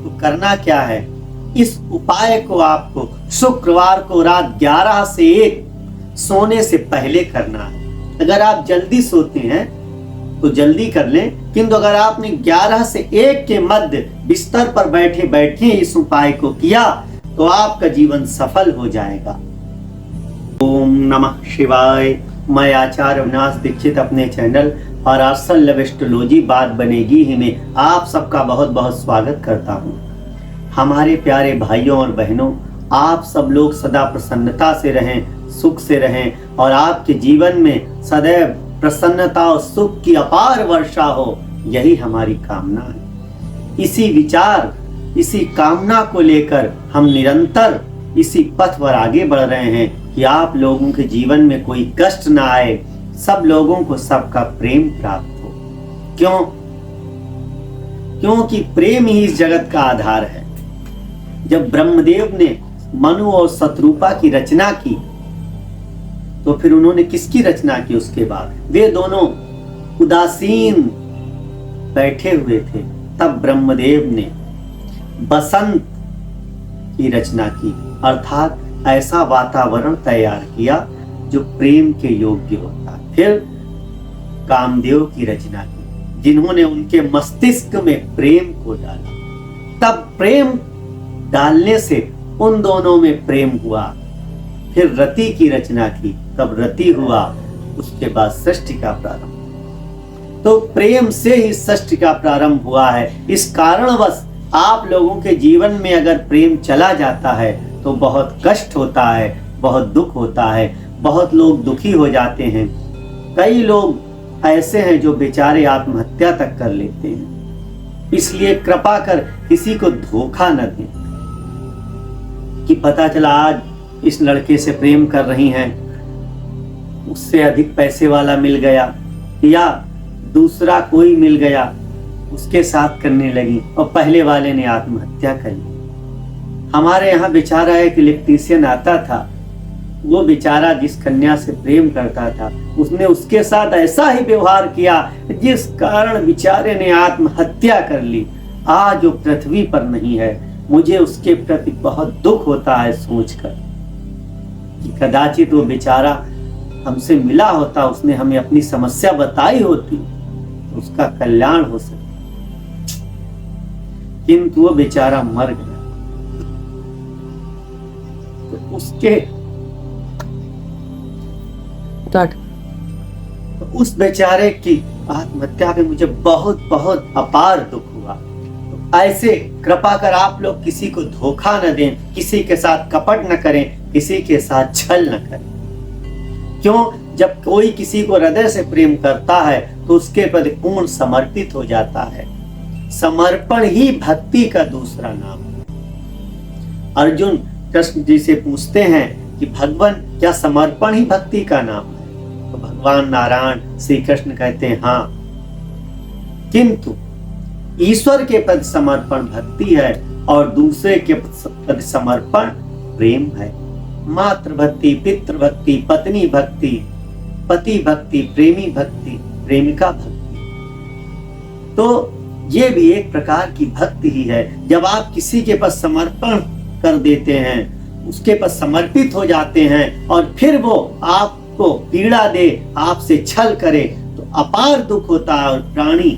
तो करना क्या है, इस उपाय को आपको शुक्रवार को रात 11 से 1 सोने से पहले करना है। अगर आप जल्दी सोते हैं तो जल्दी कर लें, किंतु अगर आपने 11 से 1 के मध्य बिस्तर पर बैठे बैठे इस उपाय को किया तो आपका जीवन सफल हो जाएगा। ओम नमः शिवाय। मैं आचार्य अविनाश दीक्षित अपने चैनल पराशर लव एस्ट्रोलॉजी बात बनेगी ही में आप सबका बहुत बहुत स्वागत करता हूँ। हमारे प्यारे भाइयों और बहनों, आप सब लोग सदा प्रसन्नता से रहें, सुख से रहें और आपके जीवन में सदैव प्रसन्नता और सुख की अपार वर्षा हो, यही हमारी कामना है। इसी विचार, इसी कामना को लेकर हम निरंतर इसी पथ पर आगे बढ़ रहे हैं कि आप लोगों के जीवन में कोई कष्ट ना आए, सब लोगों को सबका प्रेम प्राप्त हो। क्यों? क्योंकि प्रेम ही इस जगत का आधार है। जब ब्रह्मदेव ने मनु और शत्रुपा की रचना की तो फिर उन्होंने किसकी रचना की? उसके बाद वे दोनों उदासीन बैठे हुए थे, तब ब्रह्मदेव ने बसंत की रचना की, अर्थात ऐसा वातावरण तैयार किया जो प्रेम के योग्य होता है। फिर कामदेव की रचना की, जिन्होंने उनके मस्तिष्क में प्रेम को डाला। तब प्रेम डालने से उन दोनों में प्रेम हुआ। फिर रति की रचना की, तब रति हुआ। उसके बाद सृष्टि का प्रारंभ। तो प्रेम से ही सृष्टि का प्रारंभ हुआ है। इस कारणवश आप लोगों के जीवन में अगर प्रेम चला जाता है तो बहुत कष्ट होता है, बहुत दुख होता है, बहुत लोग दुखी हो जाते हैं। कई लोग ऐसे हैं जो बेचारे आत्महत्या तक कर लेते हैं। इसलिए कृपा कर किसी को धोखा न दें कि पता चला आज इस लड़के से प्रेम कर रही हैं, उससे अधिक पैसे वाला मिल गया या दूसरा कोई मिल गया, उसके साथ करने लगी और पहले वाले ने आत्महत्या कर ली। हमारे यहाँ बेचारा एक इलेक्ट्रीशियन आता था, वो बेचारा जिस कन्या से प्रेम करता था उसने उसके साथ ऐसा ही व्यवहार किया जिस कारण बेचारे ने आत्महत्या कर ली। आज वो पृथ्वी पर नहीं है। मुझे उसके प्रति बहुत दुख होता है सोचकर कि कदाचित वो बेचारा हमसे मिला होता, उसने हमें अपनी समस्या बताई होती तो उसका कल्याण हो सकता, किंतु वो बेचारा मर गया। तो उसके तो उस बेचारे की आत्महत्या पे मुझे बहुत बहुत अपार दुख हुआ। तो ऐसे कृपा कर आप लोग किसी को धोखा न दें, किसी के साथ कपट न करें, किसी के साथ छल न करें। क्यों? जब कोई किसी को हृदय से प्रेम करता है तो उसके प्रति पूर्ण समर्पित हो जाता है। समर्पण ही भक्ति का दूसरा नाम है। अर्जुन कृष्ण जी से पूछते हैं कि भगवान, क्या समर्पण ही भक्ति का नाम है? तो भगवान नारायण श्री कृष्ण कहते हैं हाँ, किंतु ईश्वर के प्रति समर्पण भक्ति है और दूसरे के प्रति समर्पण प्रेम है। मातृ भक्ति, पितृ भक्ति, पत्नी भक्ति, पति भक्ति, प्रेमी भक्ति, प्रेमिका भक्ति। तो ये भी एक प्रकार की भक्ति ही है। जब आप किसी के पास समर्पण कर देते हैं, उसके पास समर्पित हो जाते हैं और फिर वो आपको पीड़ा दे, आपसे छल करे तो अपार दुख होता है और प्राणी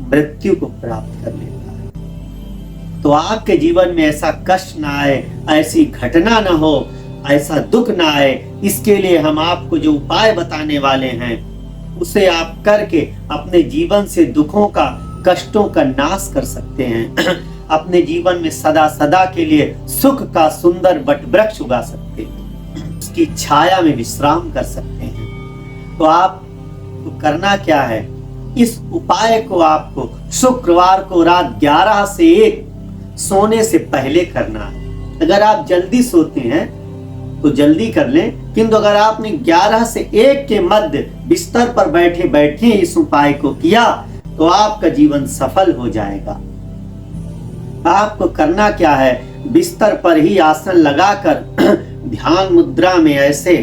मृत्यु को प्राप्त कर लेता है। तो आपके जीवन में ऐसा कष्ट ना आए, ऐसी घटना ना हो, ऐसा दुख ना आए, इसके लिए हम आपको जो उपाय बताने वाले हैं उसे आप करके अपने जीवन से दुखों का, कष्टों का नाश कर सकते हैं। अपने जीवन में सदा सदा के लिए सुख का सुंदर वटवृक्ष उगा सकते हैं, उसकी छाया में विश्राम कर सकते हैं। तो आपको करना क्या है, इस उपाय को आपको शुक्रवार को रात 11 से 1 सोने से पहले करना है। अगर आप जल्दी सोते हैं तो जल्दी कर लें, किंतु अगर आपने 11 से 1 के मध्य बिस्तर पर बैठे बैठे इस उपाय को किया तो आपका जीवन सफल हो जाएगा। आपको करना क्या है, बिस्तर पर ही आसन लगाकर ध्यान मुद्रा में ऐसे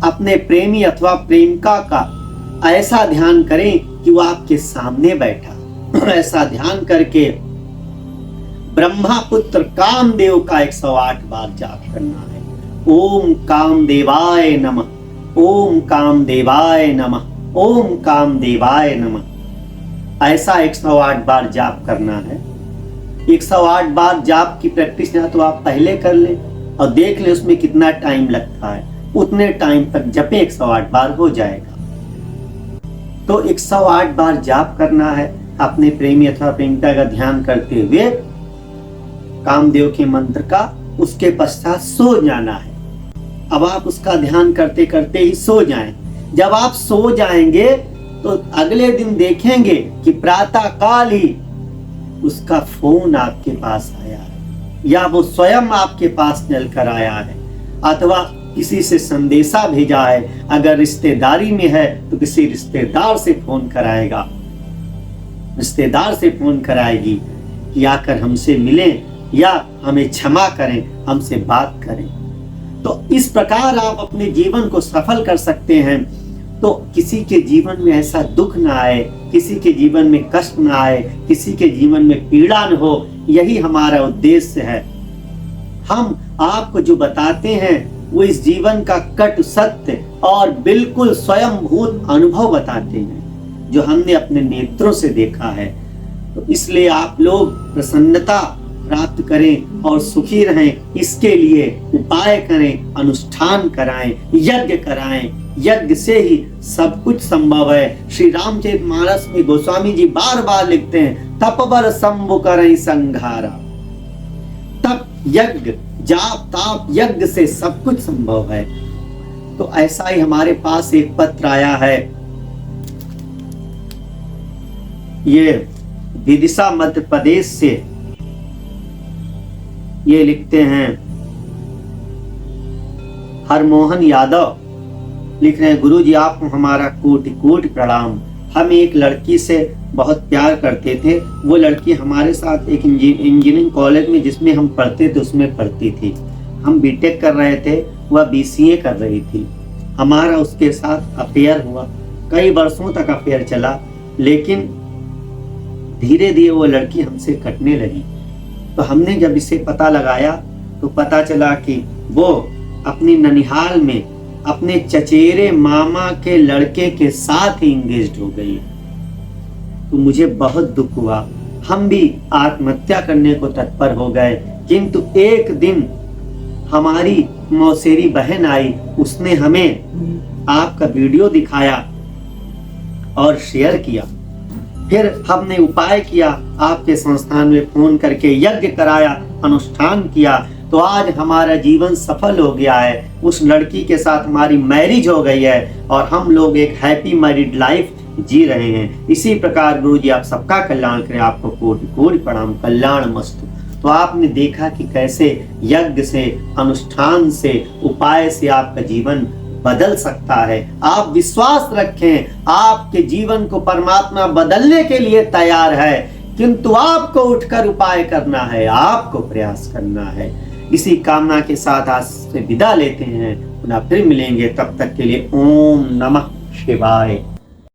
अपने प्रेमी अथवा प्रेमिका का ऐसा ध्यान करें कि वो आपके सामने बैठा, ऐसा ध्यान करके ब्रह्मा पुत्र कामदेव का 108 बार जाप करना है। ओम कामदेवाय नमः, ओम कामदेवाय नमः, ओम कामदेवाय नमः। ऐसा 108 बार जाप करना है। 108 बार जाप की प्रैक्टिस ना तो आप पहले कर ले और देख ले उसमें कितना टाइम लगता है, उतने टाइम तक जपे 108 बार हो जाएगा। तो 108 बार जाप करना है अपने प्रेमी अथवा प्रेमिका का ध्यान करते हुए कामदेव के मंत्र का। उसके पश्चात सो जाना है। अब आप उसका ध्यान करते करते ही सो जाएं। जब आप सो जाएंगे तो अगले दिन देखेंगे कि प्रातः काल ही उसका फोन आपके पास आया है, या वो स्वयं आपके पास चलकर आया है, अथवा किसी से संदेशा भेजा है। अगर रिश्तेदारी में है तो किसी रिश्तेदार से फोन कराएगा, रिश्तेदार से फोन कराएगी कि आकर हमसे मिलें या हमें क्षमा करें, हमसे बात करें। तो इस प्रकार आप अपने जीवन को सफल कर सकते हैं। तो किसी के जीवन में ऐसा दुख ना आए, किसी के जीवन में कष्ट ना आए, किसी के जीवन में पीड़ा न हो, यही हमारा उद्देश्य है। हम आपको जो बताते हैं वो इस जीवन का कटु सत्य और बिल्कुल स्वयंभूत अनुभव बताते हैं, जो हमने अपने नेत्रों से देखा है। तो इसलिए आप लोग प्रसन्नता प्राप्त करें और सुखी रहें, इसके लिए उपाय करें, अनुष्ठान कराएं, यज्ञ कराएं। यज्ञ से ही सब कुछ संभव है। श्री रामचरितमानस में गोस्वामी जी बार बार लिखते हैं, तपबर शंभु करई संघारा। तप, यज्ञ, जाप, ताप, यज्ञ से सब कुछ संभव है। तो ऐसा ही हमारे पास एक पत्र आया है। ये विदिशा मध्य प्रदेश से ये लिखते हैं, हरमोहन यादव लिख रहे हैं, गुरुजी आपको हमारा कोटि कोटि प्रणाम। हम एक लड़की से बहुत प्यार करते थे। वो लड़की हमारे साथ एक इंजीनियरिंग कॉलेज में जिसमें हम पढ़ते थे उसमें पढ़ती थी। हम बीटेक कर रहे थे, वह बीसीए कर रही थी। हमारा उसके साथ अफेयर हुआ, कई वर्षों तक अफेयर चला, लेकिन धीरे धीरे वो लड़की हमसे कटने लगी। तो हमने जब इसे पता लगाया तो पता चला कि वो अपनी ननिहाल में अपने चचेरे मामा के लड़के के साथ ही इंगेज्ड हो गई। तो मुझे बहुत दुख हुआ। हम भी आत्महत्या करने को तत्पर हो गए, किंतु एक दिन हमारी मौसेरी बहन आई, उसने हमें आपका वीडियो दिखाया और शेयर किया। फिर हमने उपाय किया, आपके संस्थान में फोन करके यज्ञ कराया, अनुष्ठान किया। तो आज हमारा जीवन सफल हो गया है। उस लड़की के साथ हमारी मैरिज हो गई है और हम लोग एक हैप्पी मैरिड लाइफ जी रहे हैं। इसी प्रकार गुरु जी आप सबका कल्याण करें। आपको कोटि कोटि प्रणाम, कल्याण मस्तु। तो आपने देखा कि कैसे यज्ञ से, अनुष्ठान से, उपाय से आपका जीवन बदल सकता है। आप विश्वास रखें, आपके जीवन को परमात्मा बदलने के लिए तैयार है, किंतु आपको उठकर उपाय करना है, आपको प्रयास करना है। इसी कामना के साथ आज से विदा लेते हैं। पुनः फिर मिलेंगे, तब तक के लिए ओम नमः शिवाय।